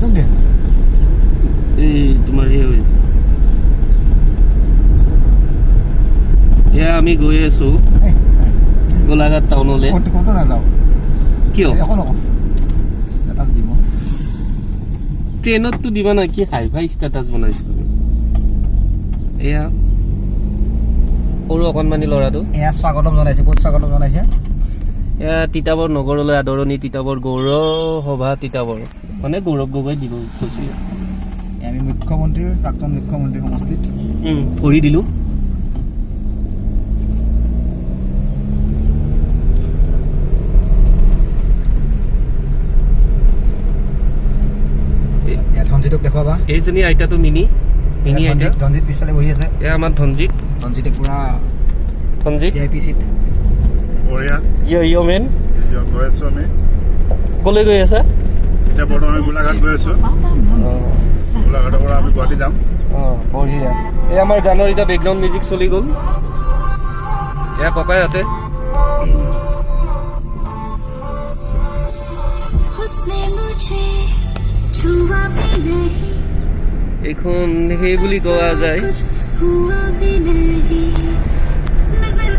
মাজক দে এই তোমাৰ এয়া আমি গৈ আছো গোলাঘাট টাউনলৈ ক'তো নাযাওঁ কিয় একো নকওঁ ষ্টেটাছ দিব ট্ৰেইনততো দিবা না কি হাই ফাই ষ্টেটাছ বনাইছো এয়া সৰু অকণমানি ল'ৰাটো এয়া স্বাগতম জনাইছে ক'ত স্বাগতম জনাইছে এয়া তিতাবৰ নগৰলৈ আদৰণি তিতাবৰ গৌৰৱ সভা তিতাবৰ মানে গৌৰৱ গগৈ দিব কৈছিলে আমি মুখ্যমন্ত্ৰীৰ প্ৰাক্তন মুখ্যমন্ত্ৰী সমষ্টিত ভৰি দিলোঁ ধনজিতক দেখুৱাবা এইজনী আইতাটো মিনি আইতা ধনজিত পিছফালে বহি আছে এয়া আমাৰ ধনজিতে পুৰা ধনজিত VIP চিট বঢ়িয়া ইয় মেন গৈ আছো আমি ক'লৈ গৈ আছা এতিয়া বৰ্তমান আমি গোলাঘাট গৈ আছো গোলাঘাটৰ পৰা আমি গুৱাহাটী যাম বঢ়িয়া এই আমাৰ গানৰ এতিয়া বেকগ্ৰাউণ্ড মিউজিক চলি গ'ল এয়া পাপাইহঁতে এইখন সেই বুলি কোৱা যায়